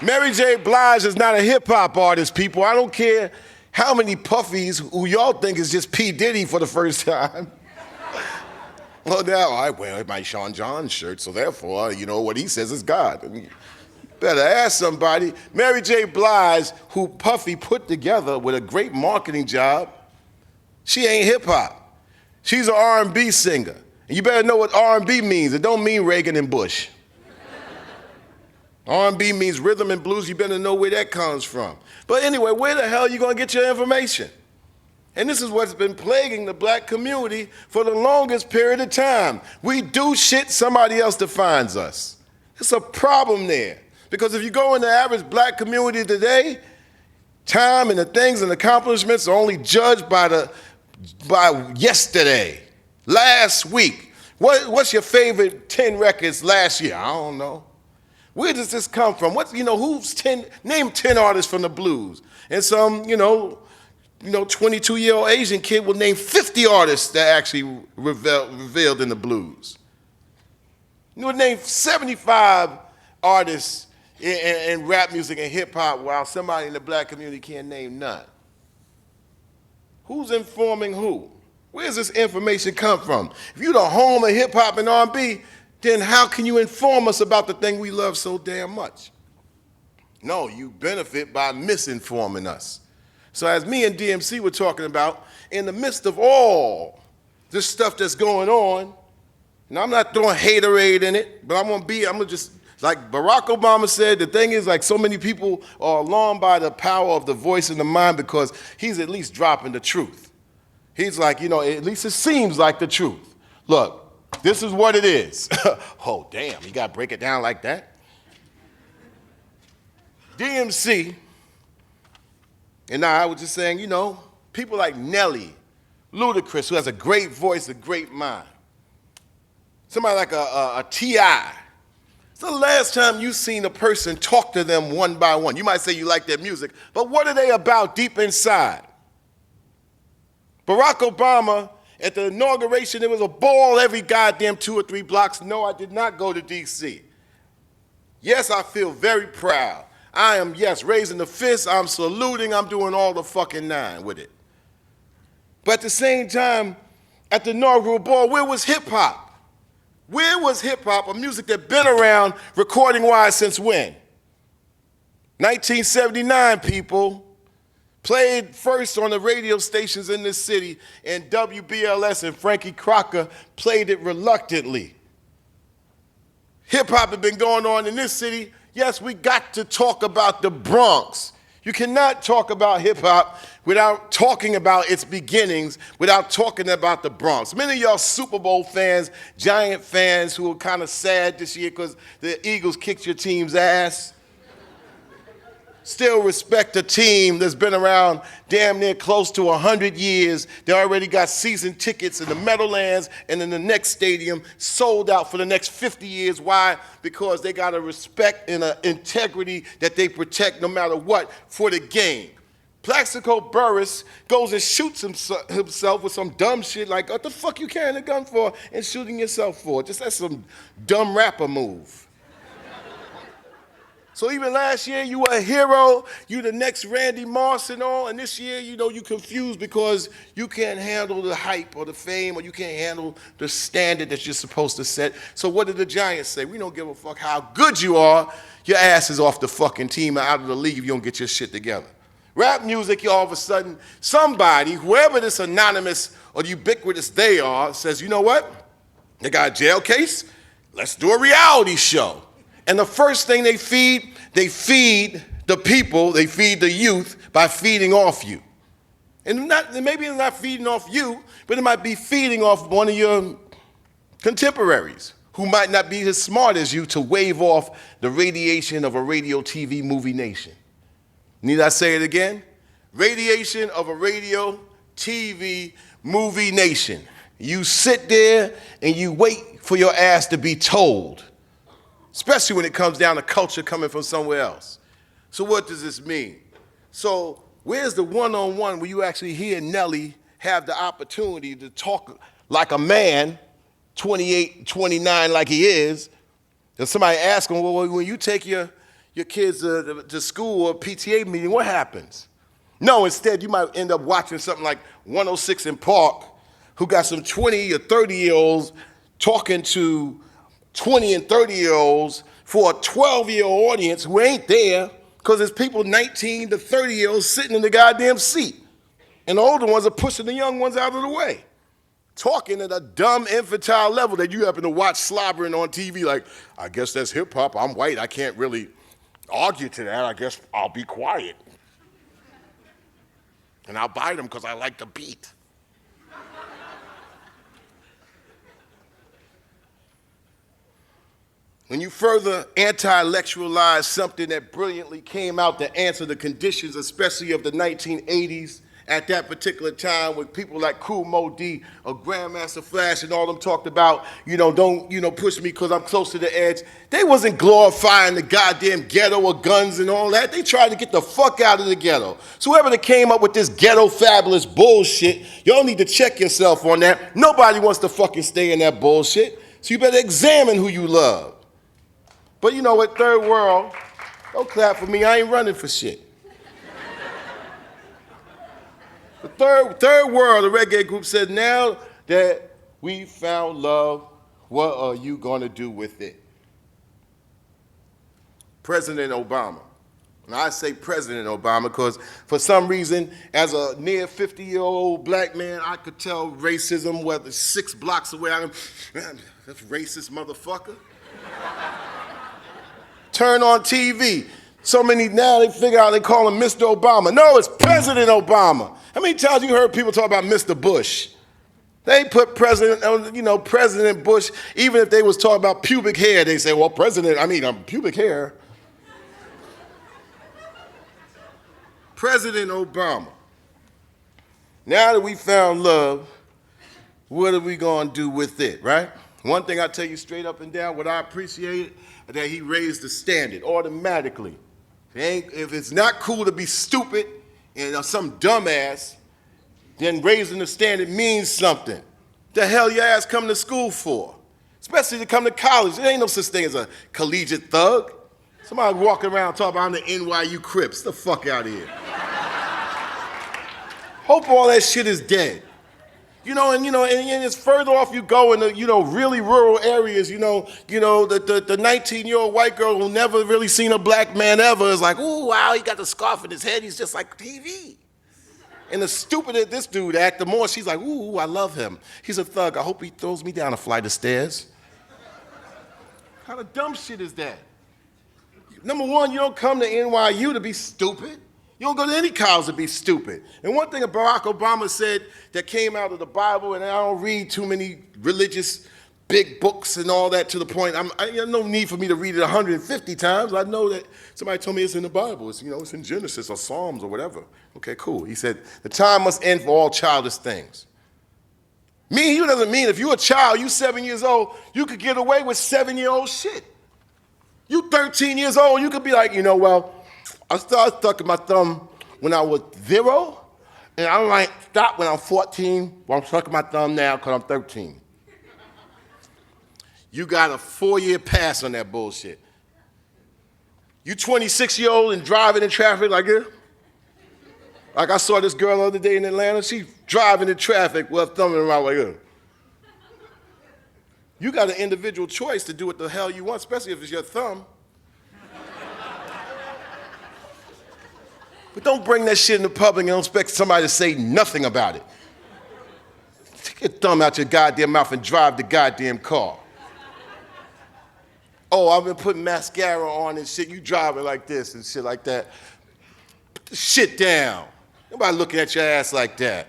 Mary J. Blige is not a hip-hop artist, people. I don't care how many puffies who y'all think is just P. Diddy for the first time. Well, now I wear my Sean John shirt, so therefore, you know, what he says is God. I mean, better ask somebody. Mary J. Blige, who Puffy put together with a great marketing job, she ain't hip-hop. She's an R&B singer. And you better know what R&B means. It don't mean Reagan and Bush. R&B means rhythm and blues. You better know where that comes from. But anyway, where the hell are you going to get your information? And this is what's been plaguing the black community for the longest period of time. We do shit, somebody else defines us. It's a problem there. Because if you go in the average black community today, time and the things and accomplishments are only judged by yesterday, last week. What's your favorite 10 records last year? I don't know. Where does this come from? Name 10 artists from the blues. And some, 22-year-old Asian kid will name 50 artists that actually revealed in the blues. You would name 75 artists in rap music and hip hop while somebody in the black community can't name none. Who's informing who? Where does this information come from? If you're the home of hip hop and R&B, then how can you inform us about the thing we love so damn much? No, you benefit by misinforming us. So as me and DMC were talking about, in the midst of all this stuff that's going on, and I'm not throwing haterade in it, but I'm gonna just, like Barack Obama said, the thing is, like, so many people are alarmed by the power of the voice in the mind because he's at least dropping the truth. He's like, at least it seems like the truth. Look, this is what it is. Oh, damn, you gotta break it down like that? DMC, and I was just saying, people like Nelly, Ludacris, who has a great voice, a great mind. Somebody like a T.I. It's the last time you've seen a person talk to them one by one. You might say you like their music, but what are they about deep inside? Barack Obama, at the inauguration, there was a ball every goddamn 2 or 3 blocks. No, I did not go to D.C. Yes, I feel very proud. I am, raising the fist, I'm saluting, I'm doing all the fucking nine with it. But at the same time, at the inaugural ball, where was hip-hop? Where was hip-hop, a music that been around recording-wise since when? 1979, people. Played first on the radio stations in this city, and WBLS and Frankie Crocker played it reluctantly. Hip-hop had been going on in this city. Yes, we got to talk about the Bronx. You cannot talk about hip-hop without talking about its beginnings, without talking about the Bronx. Many of y'all Super Bowl fans, Giant fans who are kind of sad this year because the Eagles kicked your team's ass, still respect a team that's been around damn near close to 100 years. They already got season tickets in the Meadowlands and in the next stadium, sold out for the next 50 years. Why? Because they got a respect and an integrity that they protect no matter what for the game. Plaxico Burress goes and shoots himself with some dumb shit like, what the fuck you carrying a gun for and shooting yourself for? Just that's some dumb rapper move. So even last year, you were a hero, you the next Randy Moss and all, and this year, you confused because you can't handle the hype or the fame, or you can't handle the standard that you're supposed to set. So what did the Giants say? We don't give a fuck how good you are, your ass is off the fucking team and out of the league if you don't get your shit together. Rap music, all of a sudden, somebody, whoever this anonymous or ubiquitous they are, says, you know what? They got a jail case, let's do a reality show. And the first thing they feed the people, they feed the youth by feeding off you. And maybe it's not feeding off you, but it might be feeding off one of your contemporaries who might not be as smart as you to wave off the radiation of a radio, TV, movie nation. Need I say it again? Radiation of a radio, TV, movie nation. You sit there and you wait for your ass to be told. Especially when it comes down to culture coming from somewhere else. So what does this mean? So where's the one-on-one where you actually hear Nelly have the opportunity to talk like a man, 28, 29 like he is, and somebody asks him, well, when you take your your kids to school or PTA meeting, what happens? No, instead you might end up watching something like 106 in Park, who got some 20 or 30-year-olds talking to 20 and 30-year-olds for a 12-year-old audience who ain't there because there's people 19 to 30-year-olds sitting in the goddamn seat. And the older ones are pushing the young ones out of the way. Talking at a dumb, infantile level that you happen to watch slobbering on TV like, I guess that's hip-hop, I'm white, I can't really argue to that, I guess I'll be quiet. And I'll buy them because I like the beat. When you further anti-intellectualize something that brilliantly came out to answer the conditions, especially of the 1980s, at that particular time when people like Kool Moe Dee or Grandmaster Flash and all them talked about, don't, push me because I'm close to the edge. They wasn't glorifying the goddamn ghetto or guns and all that. They tried to get the fuck out of the ghetto. So whoever that came up with this ghetto fabulous bullshit, y'all need to check yourself on that. Nobody wants to fucking stay in that bullshit. So you better examine who you love. But you know what, third world, don't clap for me, I ain't running for shit. The third world, the reggae group said, now that we found love, what are you going to do with it? President Obama. And I say President Obama because for some reason, as a near 50-year-old black man, I could tell racism, whether 6 blocks away, that's racist motherfucker. Turn on TV. So many now they figure out they call him Mr. Obama. No, it's President Obama. How many times you heard people talk about Mr. Bush? They put President Bush, even if they was talking about pubic hair, they say, well, pubic hair. President Obama. Now that we found love, what are we going to do with it, right? One thing I tell you straight up and down, what I appreciate, that he raised the standard automatically. If it's not cool to be stupid and some dumbass, then raising the standard means something. The hell your ass come to school for? Especially to come to college. There ain't no such thing as a collegiate thug. Somebody walking around talking about I'm the NYU Crips. Get the fuck out of here. Hope all that shit is dead. And it's further off you go in the, really rural areas, the 19-year-old white girl who never really seen a black man ever is like, ooh, wow, he got the scarf in his head, he's just like TV. And the stupider this dude act, the more she's like, ooh, I love him. He's a thug, I hope he throws me down a flight of stairs. What kind of dumb shit is that? Number one, you don't come to NYU to be stupid. You don't go to any college to be stupid. And one thing that Barack Obama said that came out of the Bible, and I don't read too many religious big books and all that to the point, there's no need for me to read it 150 times. I know that somebody told me it's in the Bible. It's in Genesis or Psalms or whatever. Okay, cool. He said, the time must end for all childish things. Me, you doesn't mean if you're a child, you 7 years old, you could get away with 7-year-old shit. You 13 years old, you could be like, I started sucking my thumb when I was 0, and I might stop when I'm 14, but I'm sucking my thumb now because I'm 13. You got a 4-year pass on that bullshit. You 26-year-old and driving in traffic like this? Like I saw this girl the other day in Atlanta, she's driving in traffic with her thumb in her mouth like this. You got an individual choice to do what the hell you want, especially if it's your thumb. But don't bring that shit in the public and don't expect somebody to say nothing about it. Take your thumb out your goddamn mouth and drive the goddamn car. Oh, I've been putting mascara on and shit. You driving like this and shit like that. Put the shit down. Nobody looking at your ass like that.